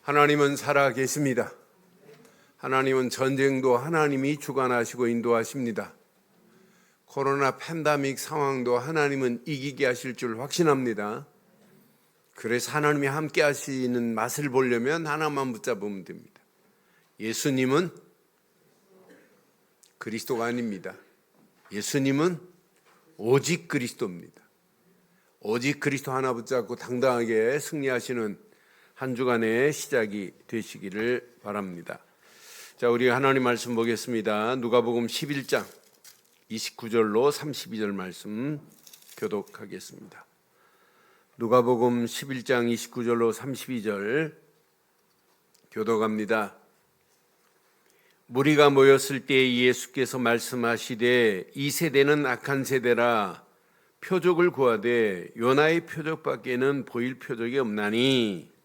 하나님은 살아 계십니다. 하나님은 전쟁도 하나님이 주관하시고 인도하십니다. 코로나 팬데믹 상황도 하나님은 이기게 하실 줄 확신합니다. 그래서 하나님이 함께 하시는 맛을 보려면 하나만 붙잡으면 됩니다. 예수님은 그리스도가 아닙니다. 예수님은 오직 그리스도입니다. 오직 그리스도 하나 붙잡고 당당하게 승리하시는 한 주간의 시작이 되시기를 바랍니다. 자, 우리 하나님 말씀 보겠습니다. 누가복음 11장 29절로 32절 말씀 교독하겠습니다. 누가복음 11장 29절로 32절 교독합니다. 무리가 모였을 때 예수께서 말씀하시되 이 세대는 악한 세대라 표적을 구하되 요나의 표적밖에는 보일 표적이 없나니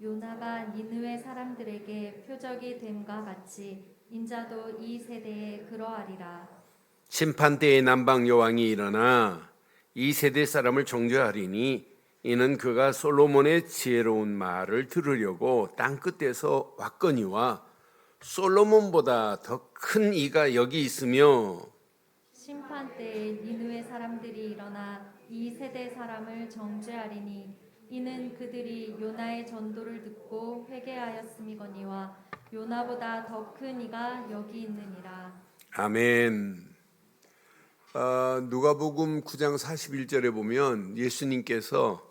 요나가 니느웨 사람들에게 표적이 됨과 같이 인자도 이 세대에 그러하리라. 심판 때에 남방 여왕이 일어나 이 세대 사람을 정죄하리니 이는 그가 솔로몬의 지혜로운 말을 들으려고 땅 끝에서 왔거니와 솔로몬보다 더 큰 이가 여기 있으며 심판 때에 니느웨 사람들이 일어나 이 세대 사람을 정죄하리니 이는 그들이 요나의 전도를 듣고 회개하였음이거니와 요나보다 더 큰 이가 여기 있느니라. 아멘. 누가복음 9장 41절에 보면 예수님께서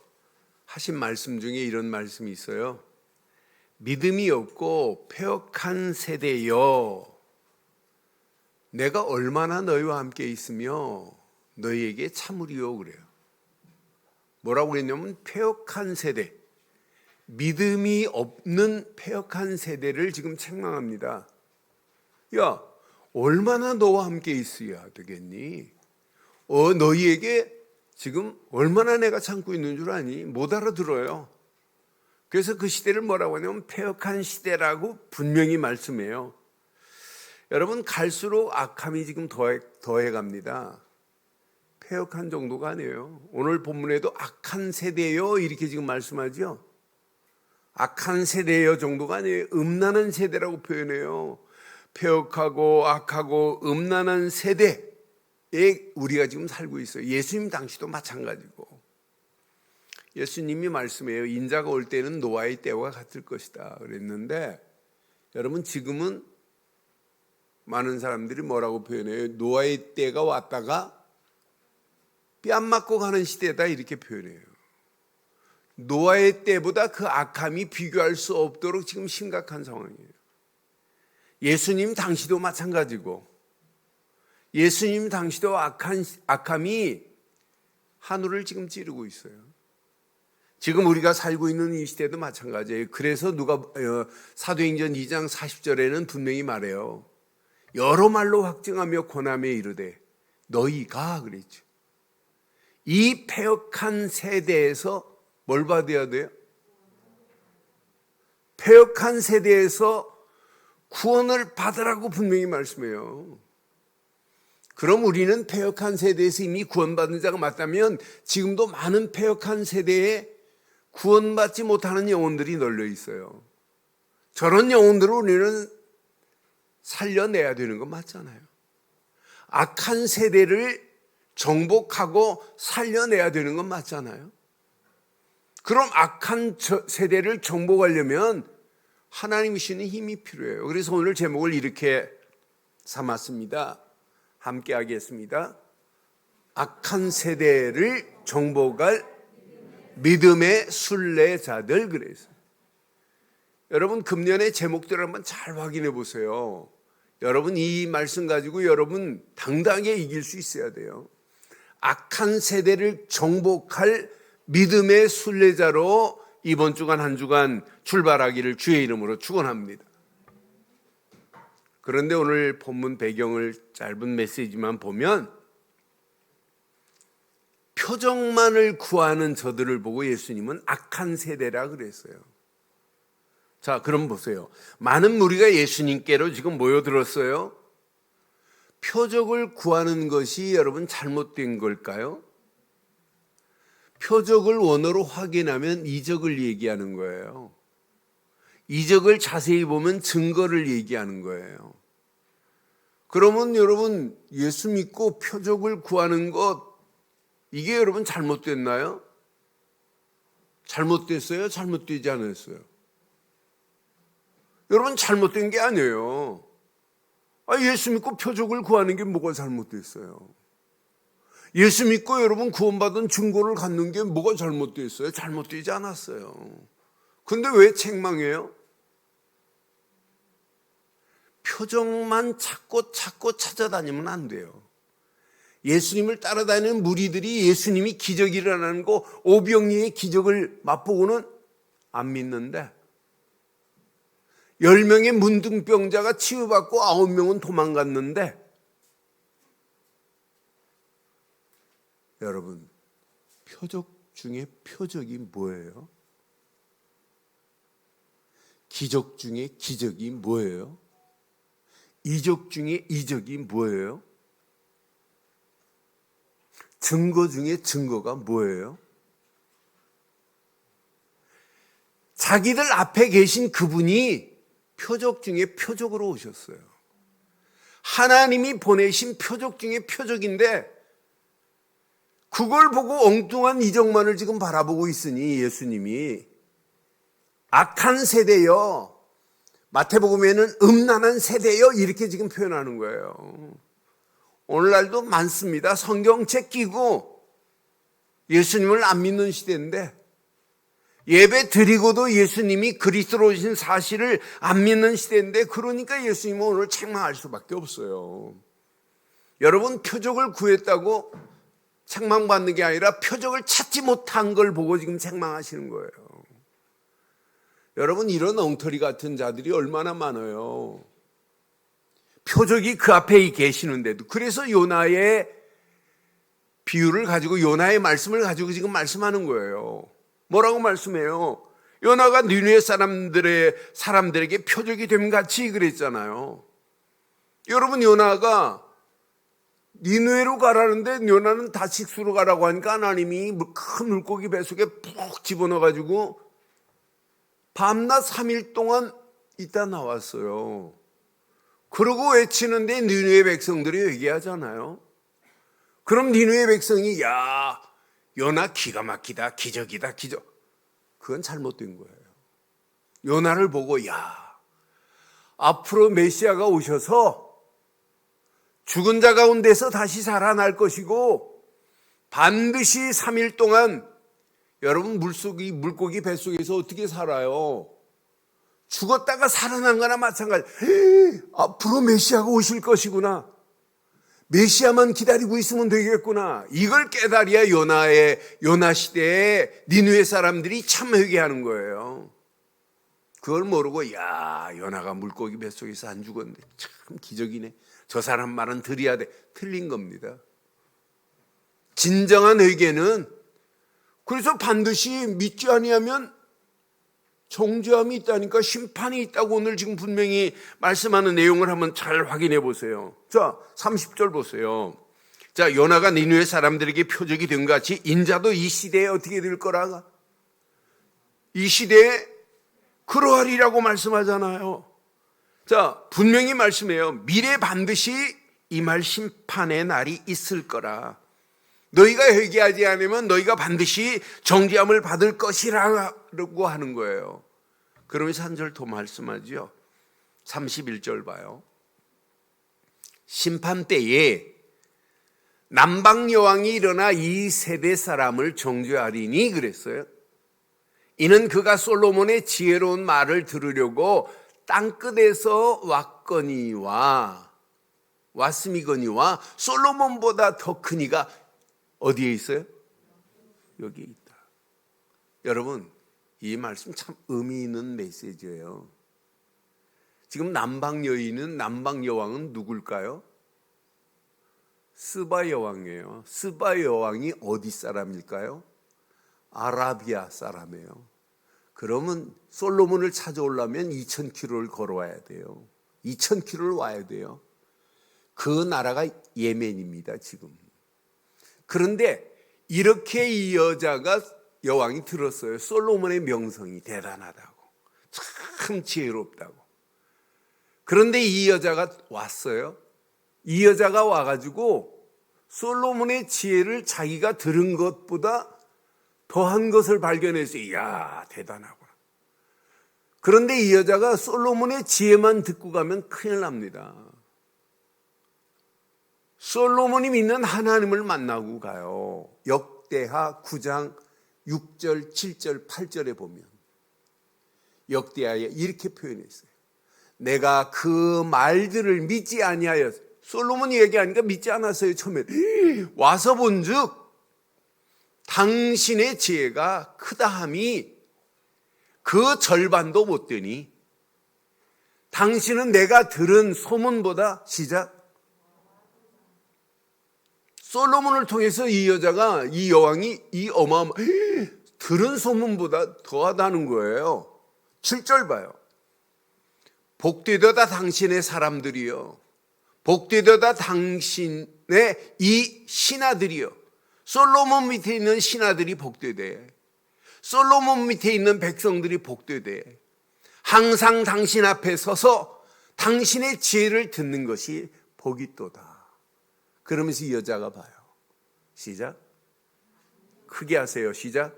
하신 말씀 중에 이런 말씀이 있어요. 믿음이 없고 패역한 세대여, 내가 얼마나 너희와 함께 있으며 너희에게 참으리요 그래요. 뭐라고 그랬냐면 패역한 세대, 믿음이 없는 패역한 세대를 지금 책망합니다. 야, 얼마나 너와 함께 있어야 되겠니? 너희에게 지금 얼마나 내가 참고 있는 줄 아니? 못 알아들어요. 그래서 그 시대를 뭐라고 하냐면 패역한 시대라고 분명히 말씀해요. 여러분, 갈수록 악함이 지금 더해갑니다. 패역한 정도가 아니에요. 오늘 본문에도 악한 세대요 이렇게 지금 말씀하죠. 악한 세대요 정도가 아니에요. 음란한 세대라고 표현해요. 패역하고 악하고 음란한 세대에 우리가 지금 살고 있어요. 예수님 당시도 마찬가지고. 예수님이 말씀해요. 인자가 올 때는 노아의 때와 같을 것이다 그랬는데, 여러분 지금은 많은 사람들이 뭐라고 표현해요? 노아의 때가 왔다가 뺨 맞고 가는 시대다 이렇게 표현해요. 노아의 때보다 그 악함이 비교할 수 없도록 지금 심각한 상황이에요. 예수님 당시도 마찬가지고, 예수님 당시도 악함이 하늘을 지금 찌르고 있어요. 지금 우리가 살고 있는 이 시대도 마찬가지예요. 그래서 사도행전 2장 40절에는 분명히 말해요. 여러 말로 확증하며 권하며 이르되 너희가 그랬죠. 이 패역한 세대에서 뭘 받아야 돼요? 패역한 세대에서 구원을 받으라고 분명히 말씀해요. 그럼 우리는 패역한 세대에서 이미 구원받은 자가 맞다면 지금도 많은 패역한 세대에 구원받지 못하는 영혼들이 널려 있어요. 저런 영혼들을 우리는 살려내야 되는 건 맞잖아요. 악한 세대를 정복하고 살려내야 되는 건 맞잖아요. 그럼 악한 세대를 정복하려면 하나님이 주시는 힘이 필요해요. 그래서 오늘 제목을 이렇게 삼았습니다. 함께 하겠습니다. 악한 세대를 정복할 믿음의 순례자들. 그래서 여러분 금년의 제목들을 한번 잘 확인해 보세요. 여러분 이 말씀 가지고 여러분 당당하게 이길 수 있어야 돼요. 악한 세대를 정복할 믿음의 순례자로 이번 주간 한 주간 출발하기를 주의 이름으로 축원합니다. 그런데 오늘 본문 배경을 짧은 메시지만 보면 표적만을 구하는 저들을 보고 예수님은 악한 세대라 그랬어요. 자, 그럼 보세요. 많은 무리가 예수님께로 지금 모여들었어요. 표적을 구하는 것이 여러분 잘못된 걸까요? 표적을 원어로 확인하면 이적을 얘기하는 거예요. 이적을 자세히 보면 증거를 얘기하는 거예요. 그러면 여러분, 예수 믿고 표적을 구하는 것, 이게 여러분 잘못됐나요? 잘못됐어요? 잘못되지 않았어요? 여러분, 잘못된 게 아니에요. 예수 믿고 표적을 구하는 게 뭐가 잘못됐어요? 예수 믿고 여러분 구원받은 증거를 갖는 게 뭐가 잘못됐어요? 잘못되지 않았어요. 근데 왜 책망해요? 표적만 찾고 찾아다니면 안 돼요. 예수님을 따라다니는 무리들이 예수님이 기적이 일어나는 거, 오병이의 기적을 맛보고는 안 믿는데 10명의 문둥병자가 치유받고 9명은 도망갔는데, 여러분, 표적 중에 표적이 뭐예요? 기적 중에 기적이 뭐예요? 이적 중에 이적이 뭐예요? 증거 중에 증거가 뭐예요? 자기들 앞에 계신 그분이 표적 중에 표적으로 오셨어요. 하나님이 보내신 표적 중에 표적인데 그걸 보고 엉뚱한 이적만을 지금 바라보고 있으니 예수님이 악한 세대여, 마태복음에는 음란한 세대여 이렇게 지금 표현하는 거예요. 오늘날도 많습니다. 성경책 끼고 예수님을 안 믿는 시대인데 예배 드리고도 예수님이 그리스도로 오신 사실을 안 믿는 시대인데, 그러니까 예수님은 오늘 책망할 수밖에 없어요. 여러분, 표적을 구했다고 책망받는 게 아니라 표적을 찾지 못한 걸 보고 지금 책망하시는 거예요. 여러분, 이런 엉터리 같은 자들이 얼마나 많아요. 표적이 그 앞에 계시는데도. 그래서 요나의 비유를 가지고, 요나의 말씀을 가지고 지금 말씀하는 거예요. 뭐라고 말씀해요? 요나가 니느웨 사람들에게 표적이 됨같이 그랬잖아요. 여러분, 요나가 니느웨로 가라는데 요나는 다식수로 가라고 하니까 하나님이 큰 물고기 뱃속에 푹 집어넣어가지고 밤낮 3일 동안 있다 나왔어요. 그러고 외치는데 니느웨 백성들이 얘기하잖아요. 그럼 니느웨 백성이 야, 요나 기가 막히다, 기적이다, 기적. 그건 잘못된 거예요. 요나를 보고 야, 앞으로 메시아가 오셔서 죽은 자 가운데서 다시 살아날 것이고 반드시 3일 동안, 여러분 물고기 뱃속에서 어떻게 살아요? 죽었다가 살아난 거나 마찬가지. 앞으로 메시아가 오실 것이구나. 메시아만 기다리고 있으면 되겠구나. 이걸 깨달아야 요나 시대에 니느웨 사람들이 참 회개하는 거예요. 그걸 모르고 야, 요나가 물고기 뱃속에서 안 죽었는데 참 기적이네. 저 사람 말은 들어야 돼. 틀린 겁니다. 진정한 회개는, 그래서 반드시 믿지 아니하면 정죄함이 있다니까, 심판이 있다고 오늘 지금 분명히 말씀하는 내용을 한번 잘 확인해 보세요. 자, 30절 보세요. 자, 요나가 니느웨 사람들에게 표적이 된 것 같이 인자도 이 시대에 어떻게 될 거라? 이 시대에 그러하리라고 말씀하잖아요. 자, 분명히 말씀해요. 미래 반드시 임할 심판의 날이 있을 거라. 너희가 회개하지 않으면 너희가 반드시 정죄함을 받을 것이라고 하는 거예요. 그러면서 한 절 더 말씀하죠. 31절 봐요. 심판 때에 남방 여왕이 일어나 이 세대 사람을 정죄하리니 그랬어요. 이는 그가 솔로몬의 지혜로운 말을 들으려고 땅끝에서 왔음이거니와 솔로몬보다 더 큰 이가 어디에 있어요? 여기 있다. 여러분, 이 말씀 참 의미 있는 메시지예요. 지금 남방 여왕은 누굴까요? 스바 여왕이에요. 스바 여왕이 어디 사람일까요? 아라비아 사람이에요. 그러면 솔로몬을 찾아오려면 2000km를 걸어와야 돼요. 2000km를 와야 돼요. 그 나라가 예멘입니다, 지금. 그런데 이렇게 이 여왕이 들었어요. 솔로몬의 명성이 대단하다고. 그만큼 지혜롭다고. 그런데 이 여자가 왔어요. 이 여자가 와가지고 솔로몬의 지혜를 자기가 들은 것보다 더한 것을 발견해서 이야 대단하구나. 그런데 이 여자가 솔로몬의 지혜만 듣고 가면 큰일 납니다. 솔로몬이 믿는 하나님을 만나고 가요. 역대하 9장 6절, 7절, 8절에 보면 역대하에 이렇게 표현했어요. 내가 그 말들을 믿지 아니하여, 솔로몬이 얘기하니까 믿지 않았어요. 처음에 와서 본즉 당신의 지혜가 크다함이 그 절반도 못 되니 당신은 내가 들은 소문보다 시작. 솔로몬을 통해서 이 여자가, 이 여왕이 이 들은 소문보다 더하다는 거예요. 7절 봐요. 복되도다 당신의 사람들이요, 복되도다 당신의 이 신하들이요. 솔로몬 밑에 있는 신하들이 복되대. 솔로몬 밑에 있는 백성들이 복되대. 항상 당신 앞에 서서 당신의 지혜를 듣는 것이 복이 또다. 그러면서 이 여자가 봐요. 시작. 크게 하세요. 시작.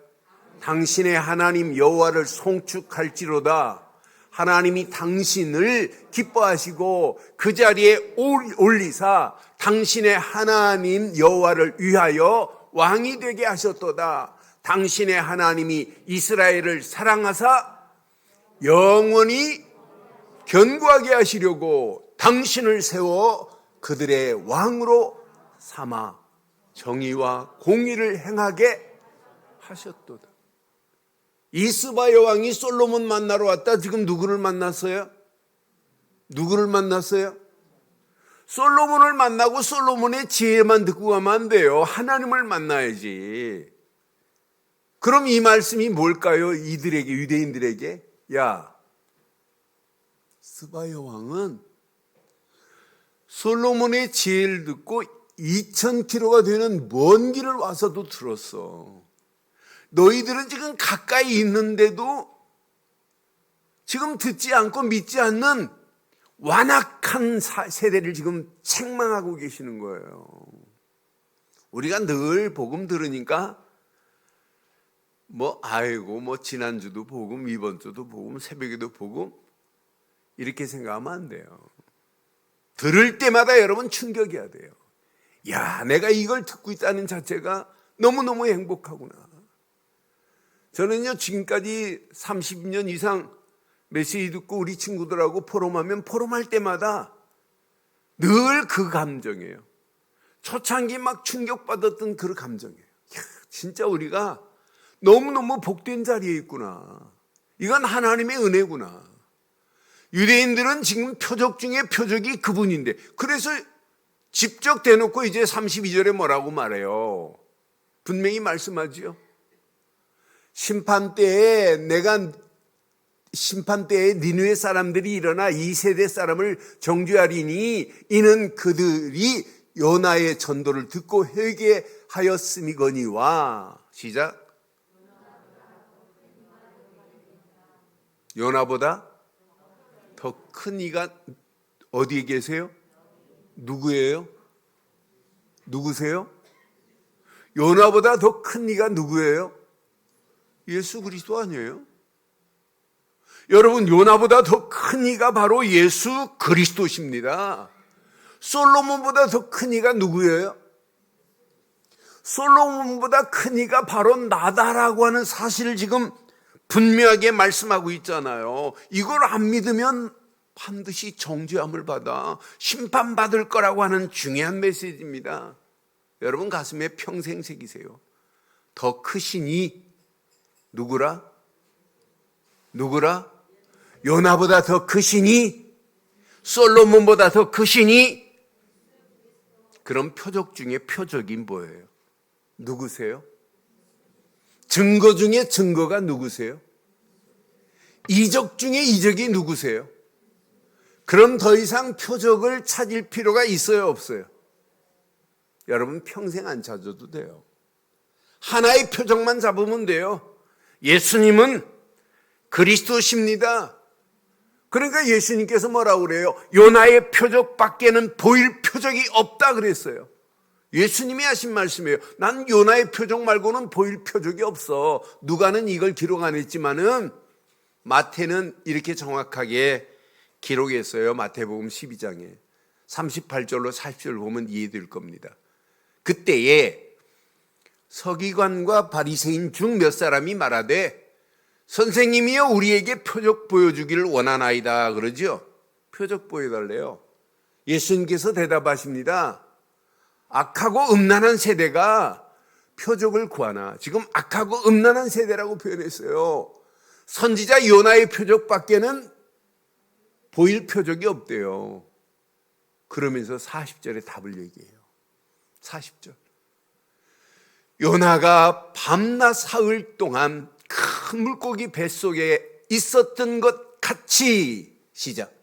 당신의 하나님 여호와를 송축할지로다. 하나님이 당신을 기뻐하시고 그 자리에 올리사 당신의 하나님 여호와를 위하여 왕이 되게 하셨도다. 당신의 하나님이 이스라엘을 사랑하사 영원히 견고하게 하시려고 당신을 세워 그들의 왕으로 삼아 정의와 공의를 행하게 하셨도다. 이스바 여왕이 솔로몬 만나러 왔다. 지금 누구를 만났어요? 누구를 만났어요? 솔로몬을 만나고 솔로몬의 지혜만 듣고 가면 안 돼요. 하나님을 만나야지. 그럼 이 말씀이 뭘까요? 이들에게, 유대인들에게, 야, 스바 여왕은 솔로몬의 지혜를 듣고 2000km가 되는 먼 길을 와서도 들었어. 너희들은 지금 가까이 있는데도 지금 듣지 않고 믿지 않는 완악한 세대를 지금 책망하고 계시는 거예요. 우리가 늘 복음 들으니까 지난주도 복음, 이번 주도 복음, 새벽에도 복음, 이렇게 생각하면 안 돼요. 들을 때마다 여러분 충격이야 돼요. 야, 내가 이걸 듣고 있다는 자체가 너무너무 행복하구나. 저는요, 지금까지 30년 이상 메시지 듣고 우리 친구들하고 포럼하면 포럼할 때마다 늘 그 감정이에요. 초창기 막 충격받았던 그 감정이에요. 야, 진짜 우리가 너무너무 복된 자리에 있구나. 이건 하나님의 은혜구나. 유대인들은 지금 표적 중에 표적이 그분인데, 그래서 직접 대놓고 이제 32절에 뭐라고 말해요? 분명히 말씀하지요. 심판때에 니느웨 사람들이 일어나 이 세대 사람을 정죄하리니 이는 그들이 요나의 전도를 듣고 회개하였음이거니와. 시작. 요나보다 더 큰 이가 어디에 계세요? 누구예요? 누구세요? 요나보다 더 큰 이가 누구예요? 예수 그리스도 아니에요? 여러분, 요나보다 더 큰 이가 바로 예수 그리스도십니다. 솔로몬보다 더 큰 이가 누구예요? 솔로몬보다 큰 이가 바로 나다라고 하는 사실을 지금 분명하게 말씀하고 있잖아요. 이걸 안 믿으면 반드시 정죄함을 받아 심판받을 거라고 하는 중요한 메시지입니다. 여러분 가슴에 평생 새기세요. 더 크시니 누구라? 요나보다 더 크시니? 솔로몬보다 더 크시니? 그럼 표적 중에 표적이 뭐예요? 누구세요? 증거 중에 증거가 누구세요? 이적 중에 이적이 누구세요? 그럼 더 이상 표적을 찾을 필요가 있어요, 없어요? 여러분 평생 안 찾아도 돼요. 하나의 표적만 잡으면 돼요. 예수님은 그리스도십니다. 그러니까 예수님께서 뭐라고 그래요? 요나의 표적밖에는 보일 표적이 없다 그랬어요. 예수님이 하신 말씀이에요. 난 요나의 표적 말고는 보일 표적이 없어. 누가는 이걸 기록 안 했지만은 마태는 이렇게 정확하게 기록했어요. 마태복음 12장에 38절로 40절 보면 이해될 겁니다. 그때에 서기관과 바리새인 중 몇 사람이 말하되 선생님이여 우리에게 표적 보여주기를 원하나이다 그러죠. 표적 보여달래요. 예수님께서 대답하십니다. 악하고 음란한 세대가 표적을 구하나. 지금 악하고 음란한 세대라고 표현했어요. 선지자 요나의 표적밖에는 보일 표적이 없대요. 그러면서 40절에 답을 얘기해요. 40절. 요나가 밤낮 사흘 동안 큰 물고기 뱃속에 있었던 것 같이 시작.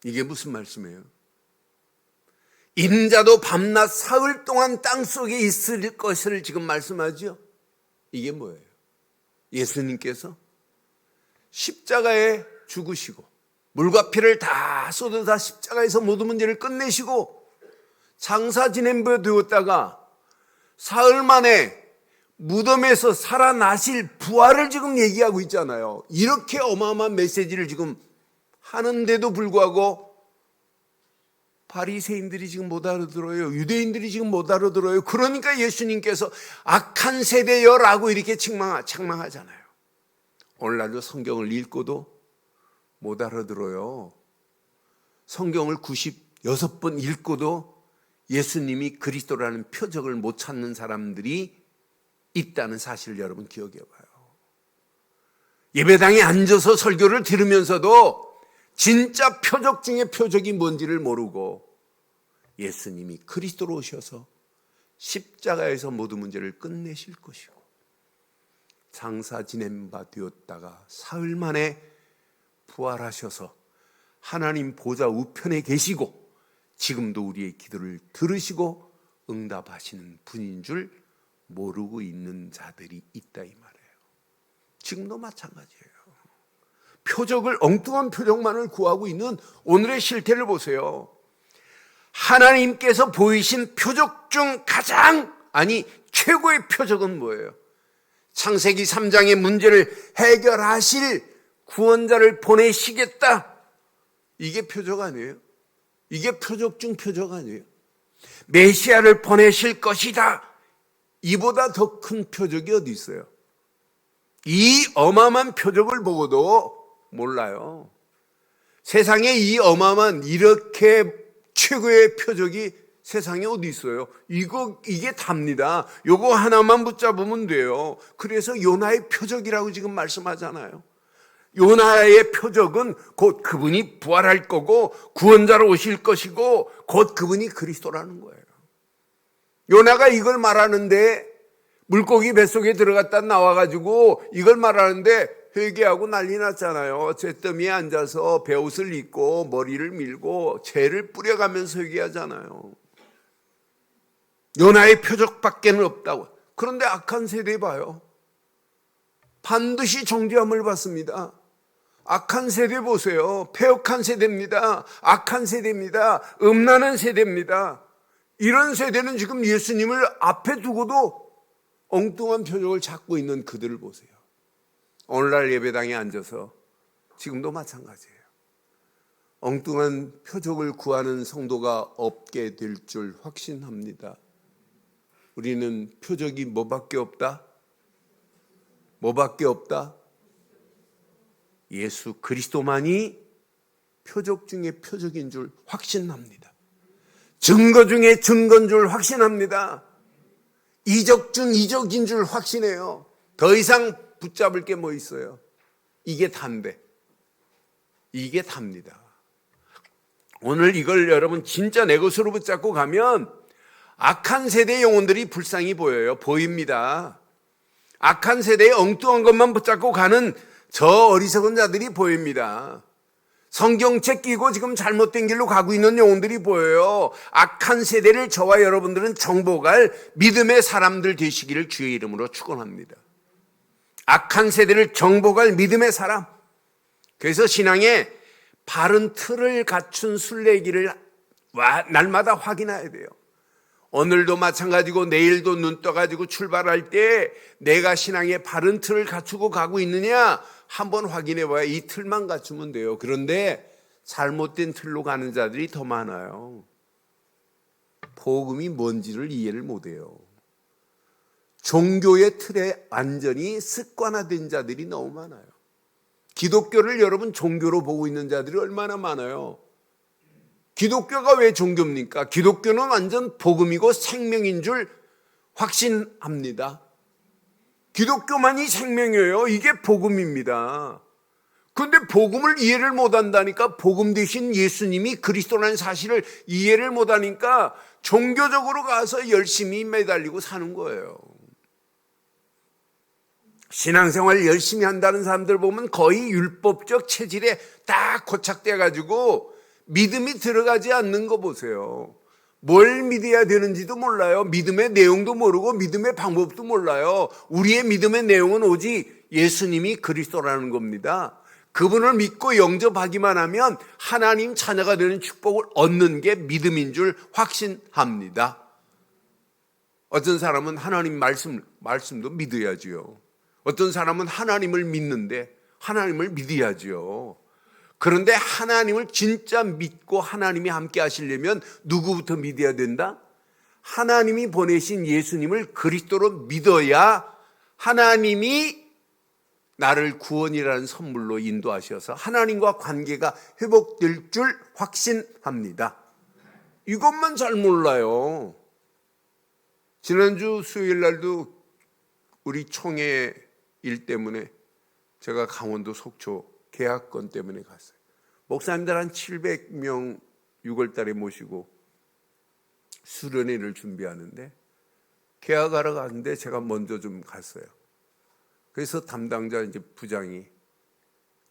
이게 무슨 말씀이에요? 인자도 밤낮 사흘 동안 땅속에 있을 것을 지금 말씀하죠. 이게 뭐예요? 예수님께서 십자가에 죽으시고 물과 피를 다 쏟아다 십자가에서 모든 문제를 끝내시고 장사 지냄부에 되었다가 사흘 만에 무덤에서 살아나실 부활을 지금 얘기하고 있잖아요. 이렇게 어마어마한 메시지를 지금 하는데도 불구하고 바리새인들이 지금 못 알아들어요. 유대인들이 지금 못 알아들어요. 그러니까 예수님께서 악한 세대여라고 이렇게 책망하잖아요. 오늘날도 성경을 읽고도 못 알아들어요. 성경을 96번 읽고도 예수님이 그리스도라는 표적을 못 찾는 사람들이 있다는 사실을 여러분 기억해 봐요. 예배당에 앉아서 설교를 들으면서도 진짜 표적 중에 표적이 뭔지를 모르고 예수님이 그리스도로 오셔서 십자가에서 모든 문제를 끝내실 것이고 장사 지낸 바 되었다가 사흘 만에 부활하셔서 하나님 보좌 우편에 계시고 지금도 우리의 기도를 들으시고 응답하시는 분인 줄 모르고 있는 자들이 있다 이 말이에요. 지금도 마찬가지예요. 표적을 엉뚱한 표적만을 구하고 있는 오늘의 실태를 보세요. 하나님께서 보이신 표적 중 가장 최고의 표적은 뭐예요? 창세기 3장의 문제를 해결하실 구원자를 보내시겠다. 이게 표적 아니에요? 이게 표적 중 표적 아니에요? 메시아를 보내실 것이다. 이보다 더 큰 표적이 어디 있어요? 이 어마어마한 표적을 보고도 몰라요. 세상에 이 어마어마한 이렇게 최고의 표적이 세상에 어디 있어요? 이게 답니다. 요거 하나만 붙잡으면 돼요. 그래서 요나의 표적이라고 지금 말씀하잖아요. 요나의 표적은 곧 그분이 부활할 거고 구원자로 오실 것이고 곧 그분이 그리스도라는 거예요. 요나가 이걸 말하는데 물고기 뱃속에 들어갔다 나와가지고 이걸 말하는데 회개하고 난리 났잖아요. 잿더미에 앉아서 베옷을 입고 머리를 밀고 재를 뿌려가면서 회개하잖아요. 요나의 표적밖에는 없다고. 그런데 악한 세대 봐요. 반드시 정죄함을 받습니다. 악한 세대 보세요. 폐역한 세대입니다. 악한 세대입니다. 음란한 세대입니다. 이런 세대는 지금 예수님을 앞에 두고도 엉뚱한 표적을 찾고 있는 그들을 보세요. 오늘날 예배당에 앉아서 지금도 마찬가지예요. 엉뚱한 표적을 구하는 성도가 없게 될 줄 확신합니다. 우리는 표적이 뭐밖에 없다? 뭐밖에 없다? 예수 그리스도만이 표적 중에 표적인 줄 확신합니다. 증거 중에 증거인 줄 확신합니다. 이적 중 이적인 줄 확신해요. 더 이상 붙잡을 게 뭐 있어요? 이게 단데. 이게 답니다. 오늘 이걸 여러분 진짜 내 것으로 붙잡고 가면 악한 세대의 영혼들이 불쌍히 보입니다. 악한 세대의 엉뚱한 것만 붙잡고 가는 저 어리석은 자들이 보입니다. 성경책 끼고 지금 잘못된 길로 가고 있는 영혼들이 보여요. 악한 세대를 저와 여러분들은 정복할 믿음의 사람들 되시기를 주의 이름으로 축원합니다. 악한 세대를 정복할 믿음의 사람. 그래서 신앙에 바른 틀을 갖춘 순례길을 날마다 확인해야 돼요. 오늘도 마찬가지고 내일도 눈 떠가지고 출발할 때 내가 신앙의 바른 틀을 갖추고 가고 있느냐 한번 확인해 봐야 이 틀만 갖추면 돼요. 그런데 잘못된 틀로 가는 자들이 더 많아요. 복음이 뭔지를 이해를 못해요. 종교의 틀에 완전히 습관화된 자들이 너무 많아요. 기독교를 여러분 종교로 보고 있는 자들이 얼마나 많아요. 기독교가 왜 종교입니까? 기독교는 완전 복음이고 생명인 줄 확신합니다. 기독교만이 생명이에요. 이게 복음입니다. 그런데 복음을 이해를 못한다니까, 복음 대신 예수님이 그리스도라는 사실을 이해를 못하니까 종교적으로 가서 열심히 매달리고 사는 거예요. 신앙생활 열심히 한다는 사람들 보면 거의 율법적 체질에 딱 고착돼 가지고 믿음이 들어가지 않는 거 보세요. 뭘 믿어야 되는지도 몰라요. 믿음의 내용도 모르고 믿음의 방법도 몰라요. 우리의 믿음의 내용은 오직 예수님이 그리스도라는 겁니다. 그분을 믿고 영접하기만 하면 하나님 자녀가 되는 축복을 얻는 게 믿음인 줄 확신합니다. 어떤 사람은 하나님 말씀도 믿어야지요. 어떤 사람은 하나님을 믿는데 하나님을 믿어야지요. 그런데 하나님을 진짜 믿고 하나님이 함께 하시려면 누구부터 믿어야 된다? 하나님이 보내신 예수님을 그리스도로 믿어야 하나님이 나를 구원이라는 선물로 인도하셔서 하나님과 관계가 회복될 줄 확신합니다. 이것만 잘 몰라요. 지난주 수요일 날도 우리 총회 일 때문에 제가 강원도 속초 계약건 때문에 갔어요. 목사님들 한 700명 6월 달에 모시고 수련회를 준비하는데 계약하러 갔는데 제가 먼저 좀 갔어요. 그래서 담당자 이제 부장이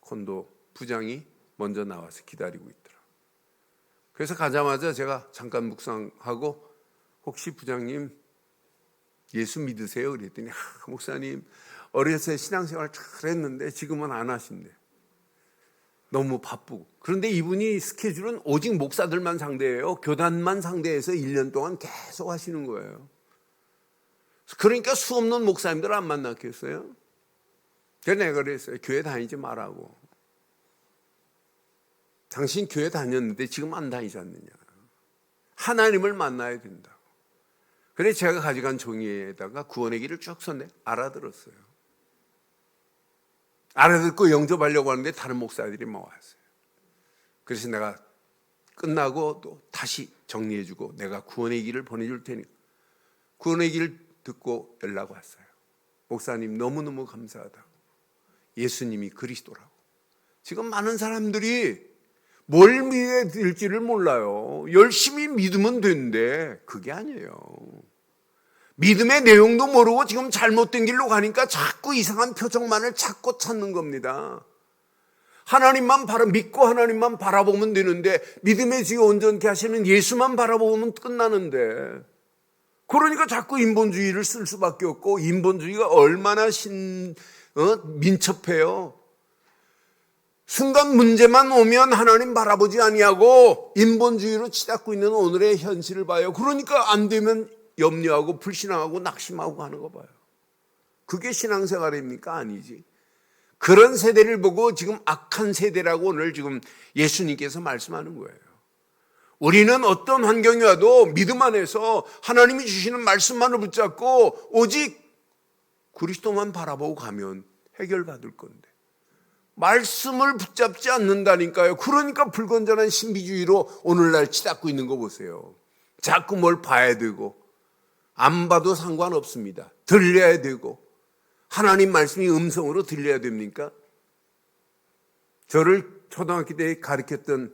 콘도 부장이 먼저 나와서 기다리고 있더라. 그래서 가자마자 제가 잠깐 묵상하고 혹시 부장님 예수 믿으세요? 그랬더니 목사님 어렸을 때 신앙생활 잘했는데 지금은 안 하신대. 너무 바쁘고. 그런데 이분이 스케줄은 오직 목사들만 상대해요. 교단만 상대해서 1년 동안 계속 하시는 거예요. 그러니까 수 없는 목사님들 안 만났겠어요? 그래서 내가 그랬어요. 교회 다니지 말라고. 당신 교회 다녔는데 지금 안 다니지 않느냐. 하나님을 만나야 된다고. 그래서 제가 가져간 종이에다가 구원의 길을 쭉 썼네. 알아들었어요. 알아듣고 영접하려고 하는데 다른 목사들이 왔어요. 그래서 내가 끝나고 또 다시 정리해주고 내가 구원의 길을 보내줄 테니까 구원의 길을 듣고 연락 왔어요. 목사님 너무너무 감사하다고. 예수님이 그리스도라고. 지금 많은 사람들이 뭘 믿어야 될지를 몰라요. 열심히 믿으면 되는데 그게 아니에요. 믿음의 내용도 모르고 지금 잘못된 길로 가니까 자꾸 이상한 표적만을 찾고 찾는 겁니다. 하나님만 믿고 하나님만 바라보면 되는데 믿음의 지혜 온전케 하시는 예수만 바라보면 끝나는데 그러니까 자꾸 인본주의를 쓸 수밖에 없고 인본주의가 얼마나 민첩해요. 순간 문제만 오면 하나님 바라보지 아니하고 인본주의로 치닫고 있는 오늘의 현실을 봐요. 그러니까 안 되면 염려하고 불신앙하고 낙심하고 하는 거 봐요. 그게 신앙생활입니까? 아니지. 그런 세대를 보고 지금 악한 세대라고 오늘 지금 예수님께서 말씀하는 거예요. 우리는 어떤 환경이 와도 믿음 안에서 하나님이 주시는 말씀만을 붙잡고 오직 그리스도만 바라보고 가면 해결받을 건데 말씀을 붙잡지 않는다니까요. 그러니까 불건전한 신비주의로 오늘날 치닫고 있는 거 보세요. 자꾸 뭘 봐야 되고 안 봐도 상관없습니다. 들려야 되고 하나님 말씀이 음성으로 들려야 됩니까? 저를 초등학교 때 가르쳤던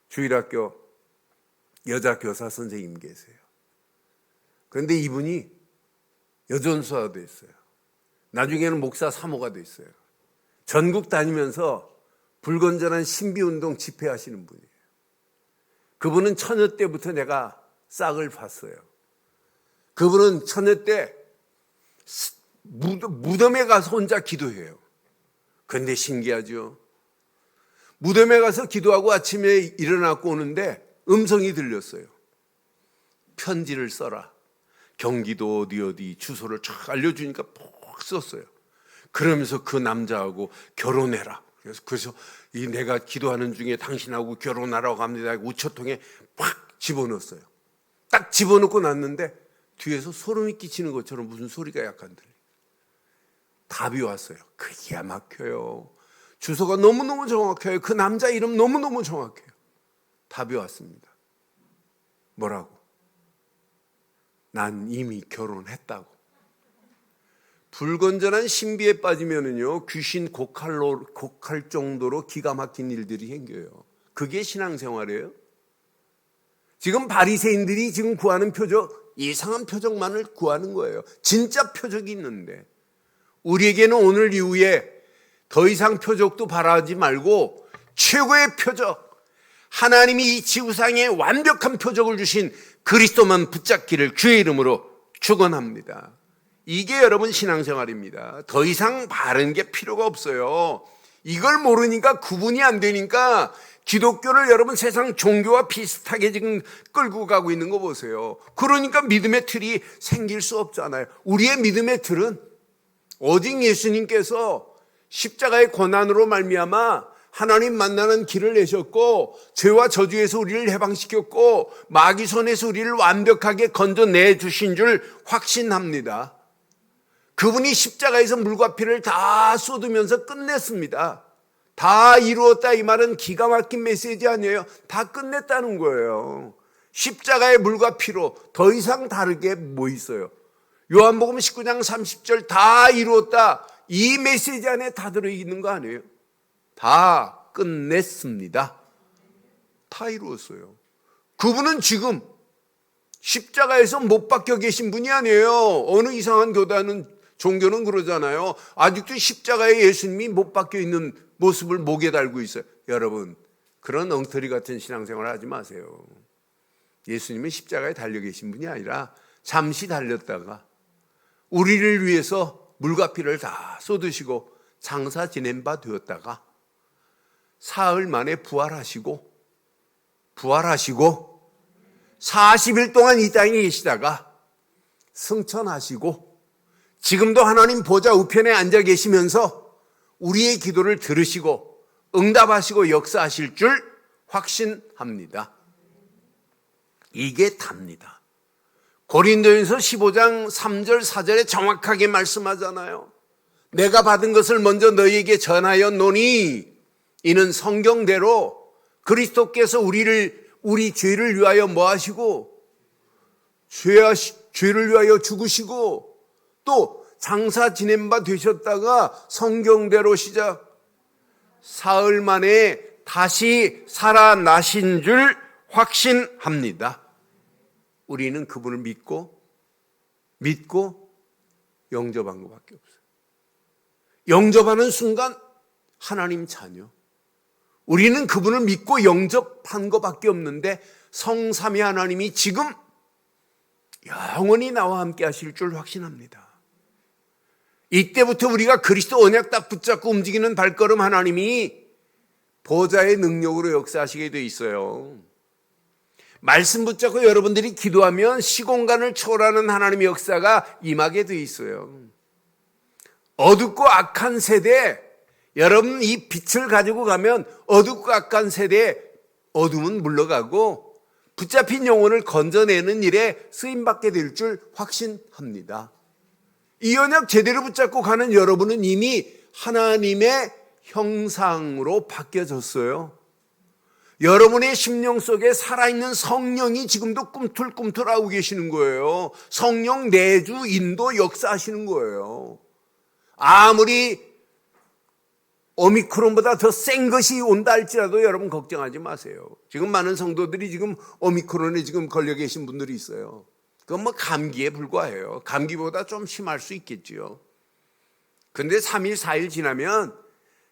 주일학교 여자 교사 선생님 계세요. 그런데 이분이 여전수가 됐어요. 나중에는 목사 사모가 됐어요. 전국 다니면서 불건전한 신비운동 집회하시는 분이에요. 그분은 처녀 때부터 내가 싹을 봤어요. 그분은 처녀 때 무덤에 가서 혼자 기도해요. 그런데 신기하죠. 무덤에 가서 기도하고 아침에 일어나고 오는데 음성이 들렸어요. 편지를 써라. 경기도 어디 주소를 쫙 알려주니까 푹 썼어요. 그러면서 그 남자하고 결혼해라. 그래서 이 내가 기도하는 중에 당신하고 결혼하라고 합니다. 우체통에 팍 집어넣었어요. 딱 집어넣고 났는데 뒤에서 소름이 끼치는 것처럼 무슨 소리가 약간 들려요. 답이 왔어요. 그게 막혀요. 주소가 너무너무 정확해요. 그 남자 이름 너무너무 정확해요. 답이 왔습니다. 뭐라고? 난 이미 결혼했다고. 불건전한 신비에 빠지면은요, 귀신 곡할 정도로 기가 막힌 일들이 생겨요. 그게 신앙생활이에요. 지금 바리새인들이 지금 구하는 표적, 이상한 표적만을 구하는 거예요. 진짜 표적이 있는데 우리에게는 오늘 이후에 더 이상 표적도 바라지 말고 최고의 표적, 하나님이 이 지구상에 완벽한 표적을 주신 그리스도만 붙잡기를 주의 이름으로 축원합니다. 이게 여러분 신앙생활입니다. 더 이상 바른 게 필요가 없어요. 이걸 모르니까 구분이 안 되니까 기독교를 여러분 세상 종교와 비슷하게 지금 끌고 가고 있는 거 보세요. 그러니까 믿음의 틀이 생길 수 없잖아요. 우리의 믿음의 틀은 오직 예수님께서 십자가의 고난으로 말미암아 하나님 만나는 길을 내셨고 죄와 저주에서 우리를 해방시켰고 마귀 손에서 우리를 완벽하게 건져내 주신 줄 확신합니다. 그분이 십자가에서 물과 피를 다 쏟으면서 끝냈습니다. 다 이루었다 이 말은 기가 막힌 메시지 아니에요. 다 끝냈다는 거예요. 십자가의 물과 피로 더 이상 다르게 뭐 있어요? 요한복음 19장 30절 다 이루었다 이 메시지 안에 다 들어있는 거 아니에요? 다 끝냈습니다. 다 이루었어요. 그분은 지금 십자가에서 못 박혀 계신 분이 아니에요. 어느 이상한 종교는 그러잖아요. 아직도 십자가에 예수님이 못 박혀 있는 모습을 목에 달고 있어요. 여러분, 그런 엉터리 같은 신앙생활 하지 마세요. 예수님은 십자가에 달려 계신 분이 아니라 잠시 달렸다가 우리를 위해서 물과 피를 다 쏟으시고 장사 지낸 바 되었다가 사흘 만에 부활하시고 40일 동안 이 땅에 계시다가 승천하시고 지금도 하나님 보좌 우편에 앉아 계시면서 우리의 기도를 들으시고 응답하시고 역사하실 줄 확신합니다. 이게 답니다. 고린도전서 15장 3절 4절에 정확하게 말씀하잖아요. 내가 받은 것을 먼저 너희에게 전하였노니 이는 성경대로 그리스도께서 우리 죄를 위하여 뭐 하시고 죄를 위하여 죽으시고 또 장사 지낸 바 되셨다가 성경대로 시작 사흘 만에 다시 살아나신 줄 확신합니다. 우리는 그분을 믿고 영접한 것밖에 없어요. 영접하는 순간 하나님 자녀. 우리는 그분을 믿고 영접한 것밖에 없는데 성삼위 하나님이 지금 영원히 나와 함께 하실 줄 확신합니다. 이때부터 우리가 그리스도 언약 딱 붙잡고 움직이는 발걸음 하나님이 보좌의 능력으로 역사하시게 돼 있어요. 말씀 붙잡고 여러분들이 기도하면 시공간을 초월하는 하나님의 역사가 임하게 돼 있어요. 어둡고 악한 세대, 여러분 이 빛을 가지고 가면 어둡고 악한 세대에 어둠은 물러가고 붙잡힌 영혼을 건져내는 일에 쓰임받게 될 줄 확신합니다. 이 언약 제대로 붙잡고 가는 여러분은 이미 하나님의 형상으로 바뀌어졌어요. 여러분의 심령 속에 살아있는 성령이 지금도 꿈틀꿈틀하고 계시는 거예요. 성령 내주 인도 역사하시는 거예요. 아무리 오미크론보다 더 센 것이 온다 할지라도 여러분 걱정하지 마세요. 지금 많은 성도들이 지금 오미크론에 지금 걸려 계신 분들이 있어요. 그건 뭐 감기에 불과해요. 감기보다 좀 심할 수 있겠지요. 근데 3일, 4일 지나면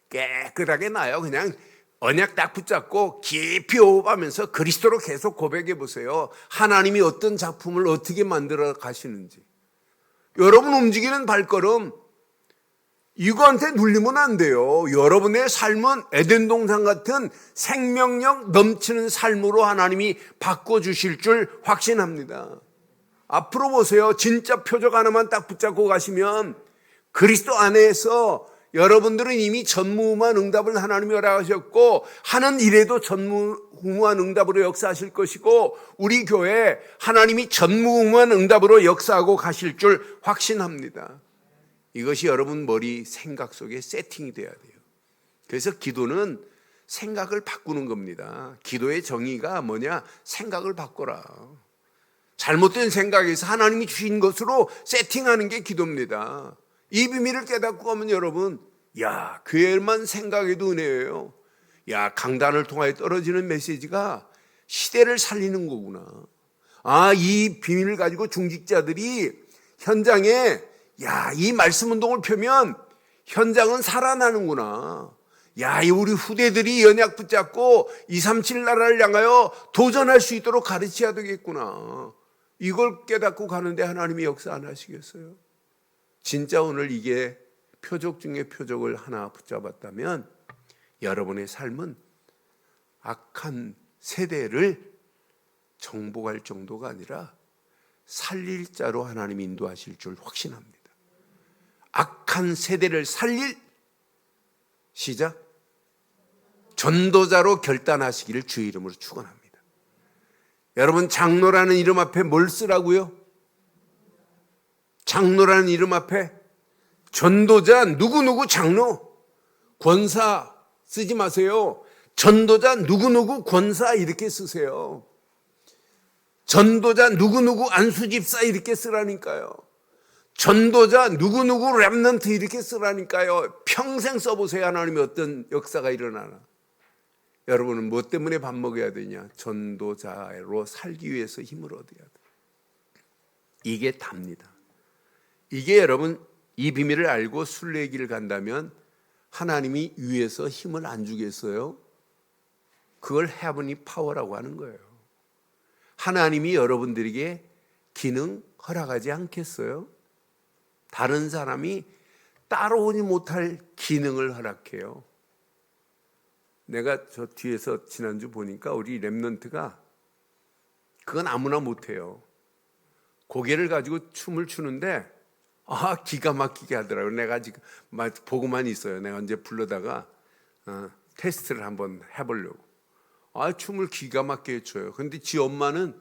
깨끗하게 나요. 그냥 언약 딱 붙잡고 깊이 호흡하면서 그리스도로 계속 고백해 보세요. 하나님이 어떤 작품을 어떻게 만들어 가시는지. 여러분 움직이는 발걸음 이거한테 눌리면 안 돼요. 여러분의 삶은 에덴 동산 같은 생명력 넘치는 삶으로 하나님이 바꿔주실 줄 확신합니다. 앞으로 보세요. 진짜 표적 하나만 딱 붙잡고 가시면 그리스도 안에서 여러분들은 이미 전무후무한 응답을 하나님이 허락하셨고 하는 일에도 전무후무한 응답으로 역사하실 것이고 우리 교회 하나님이 전무후무한 응답으로 역사하고 가실 줄 확신합니다. 이것이 여러분 머리 생각 속에 세팅이 돼야 돼요. 그래서 기도는 생각을 바꾸는 겁니다. 기도의 정의가 뭐냐? 생각을 바꿔라. 잘못된 생각에서 하나님이 주신 것으로 세팅하는 게 기도입니다. 이 비밀을 깨닫고 가면 여러분, 야, 교회만 생각해도 은혜예요. 야, 강단을 통하여 떨어지는 메시지가 시대를 살리는 거구나. 아, 이 비밀을 가지고 중직자들이 현장에 야, 이 말씀 운동을 펴면 현장은 살아나는구나. 야, 우리 후대들이 연약 붙잡고 237 나라를 향하여 도전할 수 있도록 가르쳐야 되겠구나. 이걸 깨닫고 가는데 하나님이 역사 안 하시겠어요? 진짜 오늘 이게 표적 중에 표적을 하나 붙잡았다면 여러분의 삶은 악한 세대를 정복할 정도가 아니라 살릴 자로 하나님이 인도하실 줄 확신합니다. 악한 세대를 살릴 시작 전도자로 결단하시기를 주의 이름으로 축원합니다. 여러분 장로라는 이름 앞에 뭘 쓰라고요? 장로라는 이름 앞에 전도자 누구누구 장로 권사 쓰지 마세요. 전도자 누구누구 권사 이렇게 쓰세요. 전도자 누구누구 안수집사 이렇게 쓰라니까요. 전도자 누구누구 랩넌트 이렇게 쓰라니까요. 평생 써보세요. 하나님이 어떤 역사가 일어나나. 여러분은 뭐 때문에 밥 먹어야 되냐? 전도자로 살기 위해서 힘을 얻어야 돼. 이게 답니다. 이게 여러분 이 비밀을 알고 순례길을 간다면 하나님이 위에서 힘을 안 주겠어요? 그걸 헤아브니 파워라고 하는 거예요. 하나님이 여러분들에게 기능 허락하지 않겠어요? 다른 사람이 따라오지 못할 기능을 허락해요. 내가 저 뒤에서 지난주 보니까 우리 랩런트가 그건 아무나 못해요. 고개를 가지고 춤을 추는데 기가 막히게 하더라고요. 내가 지금 보고만 있어요. 내가 언제 불러다가 테스트를 한번 해보려고. 춤을 기가 막히게 춰요. 근데 지 엄마는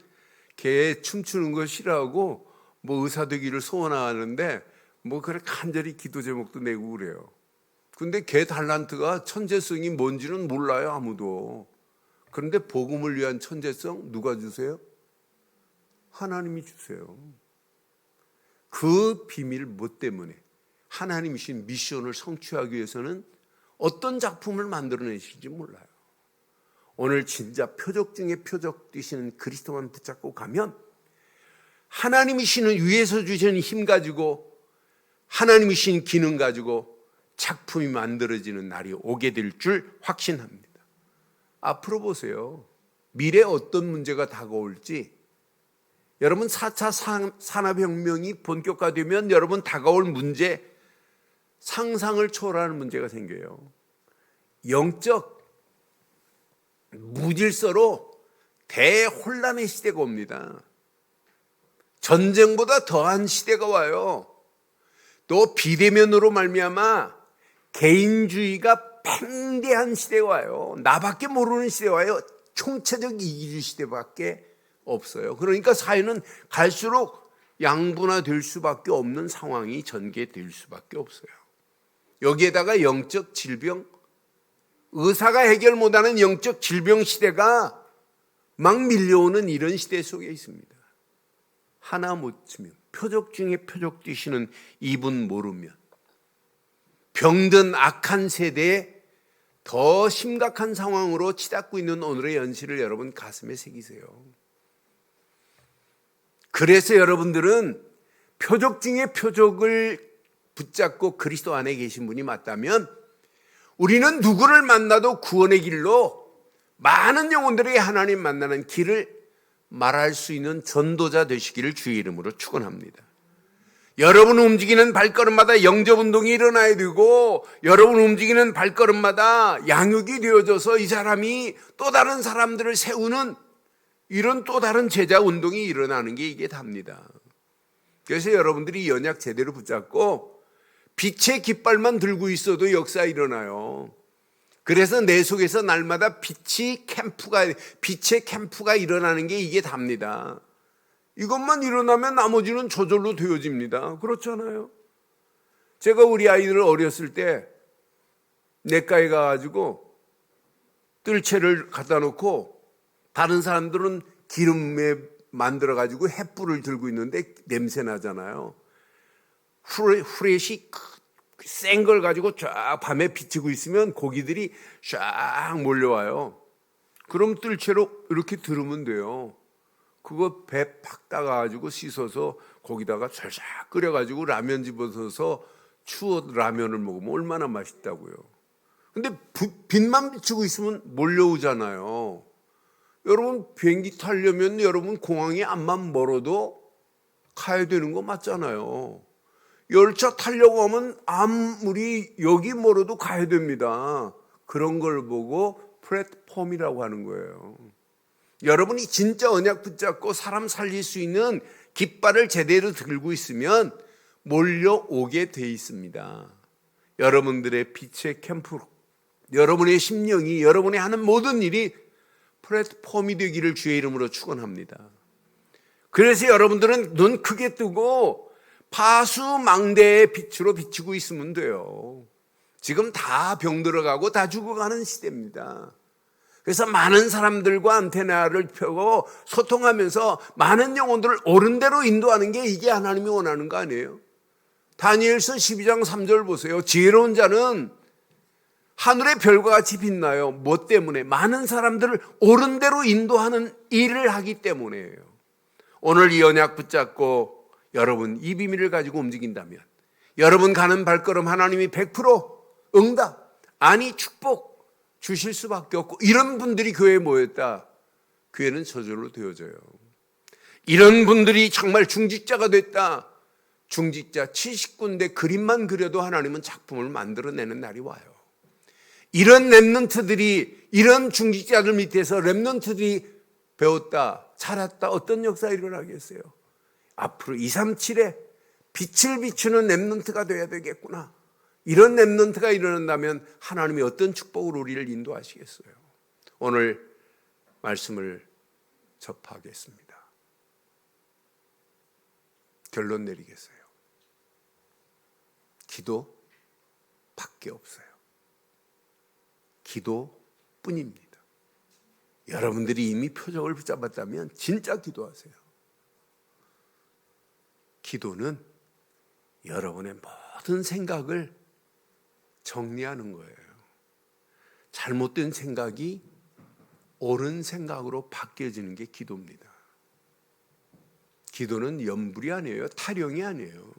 걔 춤추는 거 싫어하고 뭐 의사 되기를 소원하는데 뭐 그래 간절히 기도 제목도 내고 그래요. 근데 걔 달란트가 천재성이 뭔지는 몰라요, 아무도. 그런데 복음을 위한 천재성 누가 주세요? 하나님이 주세요. 그 비밀 뭐 때문에 하나님이신 미션을 성취하기 위해서는 어떤 작품을 만들어내실지 몰라요. 오늘 진짜 표적 중에 표적 되시는 그리스도만 붙잡고 가면 하나님이시는 위에서 주시는 힘 가지고 하나님이신 기능 가지고 작품이 만들어지는 날이 오게 될 줄 확신합니다. 앞으로 보세요. 미래에 어떤 문제가 다가올지. 여러분 4차 산업혁명이 본격화되면 여러분 다가올 문제 상상을 초월하는 문제가 생겨요. 영적 무질서로 대혼란의 시대가 옵니다. 전쟁보다 더한 시대가 와요. 또 비대면으로 말미암아 개인주의가 팽대한 시대가 와요. 나밖에 모르는 시대가 와요. 총체적 이기주의 시대밖에 없어요. 그러니까 사회는 갈수록 양분화될 수밖에 없는 상황이 전개될 수밖에 없어요. 여기에다가 영적 질병, 의사가 해결 못하는 영적 질병 시대가 막 밀려오는 이런 시대 속에 있습니다. 하나 못 치면 표적 중에 표적 되시는 이분 모르면 병든 악한 세대에 더 심각한 상황으로 치닫고 있는 오늘의 현실을 여러분 가슴에 새기세요. 그래서 여러분들은 표적 중에 표적을 붙잡고 그리스도 안에 계신 분이 맞다면 우리는 누구를 만나도 구원의 길로 많은 영혼들에게 하나님 만나는 길을 말할 수 있는 전도자 되시기를 주의 이름으로 축원합니다. 여러분 움직이는 발걸음마다 영접운동이 일어나야 되고, 여러분 움직이는 발걸음마다 양육이 되어져서 이 사람이 또 다른 사람들을 세우는 이런 또 다른 제자운동이 일어나는 게 이게 답니다. 그래서 여러분들이 연약 제대로 붙잡고 빛의 깃발만 들고 있어도 역사 일어나요. 그래서 내 속에서 날마다 빛의 캠프가 일어나는 게 이게 답니다. 이것만 일어나면 나머지는 저절로 되어집니다. 그렇잖아요. 제가 우리 아이들을 어렸을 때 내과에 가가지고 뜰채를 갖다 놓고 다른 사람들은 기름에 만들어가지고 횃불을 들고 있는데 냄새 나잖아요. 후레쉬 센 걸 가지고 쫙 밤에 비치고 있으면 고기들이 쫙 몰려와요. 그럼 뜰채로 이렇게 들으면 돼요. 그거 배 팍 따가지고 씻어서 거기다가 살짝 끓여가지고 라면 집어서 추워 라면을 먹으면 얼마나 맛있다고요. 근데 빛만 비추고 있으면 몰려오잖아요. 여러분 비행기 타려면 여러분 공항에 앞만 멀어도 가야 되는 거 맞잖아요. 열차 타려고 하면 아무리 여기 멀어도 가야 됩니다. 그런 걸 보고 플랫폼이라고 하는 거예요. 여러분이 진짜 언약 붙잡고 사람 살릴 수 있는 깃발을 제대로 들고 있으면 몰려오게 돼 있습니다. 여러분들의 빛의 캠프로 여러분의 심령이 여러분이 하는 모든 일이 플랫폼이 되기를 주의 이름으로 축원합니다. 그래서 여러분들은 눈 크게 뜨고 파수망대의 빛으로 비치고 있으면 돼요. 지금 다 병들어가고 다 죽어가는 시대입니다. 그래서 많은 사람들과 안테나를 펴고 소통하면서 많은 영혼들을 옳은 대로 인도하는 게 이게 하나님이 원하는 거 아니에요? 다니엘서 12장 3절 보세요. 지혜로운 자는 하늘의 별과 같이 빛나요. 뭐 때문에? 많은 사람들을 옳은 대로 인도하는 일을 하기 때문이에요. 오늘 이 언약 붙잡고 여러분 이 비밀을 가지고 움직인다면 여러분 가는 발걸음 하나님이 100% 응답, 아니 축복 주실 수밖에 없고, 이런 분들이 교회에 모였다. 교회는 저절로 되어져요. 이런 분들이 정말 중직자가 됐다. 중직자 70군데 그림만 그려도 하나님은 작품을 만들어내는 날이 와요. 이런 랩런트들이, 이런 중직자들 밑에서 랩런트들이 배웠다, 자랐다. 어떤 역사가 일어나겠어요? 앞으로 237에 빛을 비추는 랩런트가 돼야 되겠구나. 이런 랩런트가 일어난다면 하나님이 어떤 축복으로 우리를 인도하시겠어요? 오늘 말씀을 접하겠습니다. 결론 내리겠어요. 기도밖에 없어요. 기도뿐입니다. 여러분들이 이미 표적을 붙잡았다면 진짜 기도하세요. 기도는 여러분의 모든 생각을 정리하는 거예요. 잘못된 생각이 옳은 생각으로 바뀌어지는 게 기도입니다. 기도는 염불이 아니에요. 타령이 아니에요.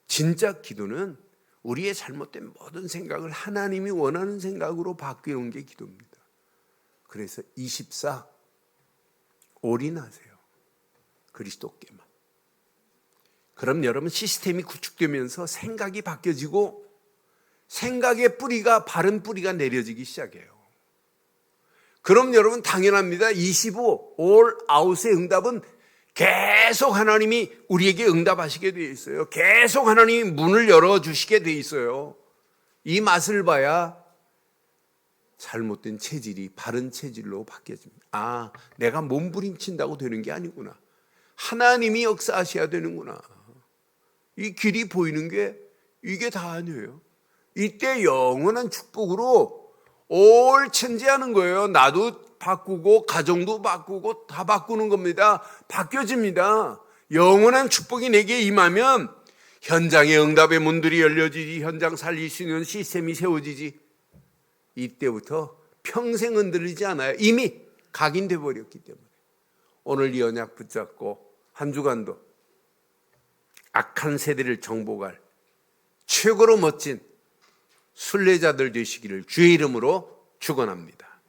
진짜 기도는 우리의 잘못된 모든 생각을 하나님이 원하는 생각으로 바뀌는 게 기도입니다. 그래서 24 올인하세요. 그리스도께만. 그럼 여러분 시스템이 구축되면서 생각이 바뀌어지고 생각의 뿌리가, 바른 뿌리가 내려지기 시작해요. 그럼 여러분 당연합니다. 25 올 아웃의 응답은 계속 하나님이 우리에게 응답하시게 되어 있어요. 계속 하나님이 문을 열어주시게 되어 있어요. 이 맛을 봐야 잘못된 체질이 바른 체질로 바뀌어집니다. 아, 내가 몸부림친다고 되는 게 아니구나. 하나님이 역사하셔야 되는구나. 이 길이 보이는 게 이게 다 아니에요. 이때 영원한 축복으로 올 천지하는 거예요. 나도 바꾸고 가정도 바꾸고 다 바꾸는 겁니다. 바뀌어집니다. 영원한 축복이 내게 임하면 현장의 응답의 문들이 열려지지, 현장 살릴 수 있는 시스템이 세워지지. 이때부터 평생 흔들리지 않아요. 이미 각인돼 버렸기 때문에. 오늘 이 언약 붙잡고 한 주간도 악한 세대를 정복할 최고로 멋진 순례자들 되시기를 주의 이름으로 축원합니다.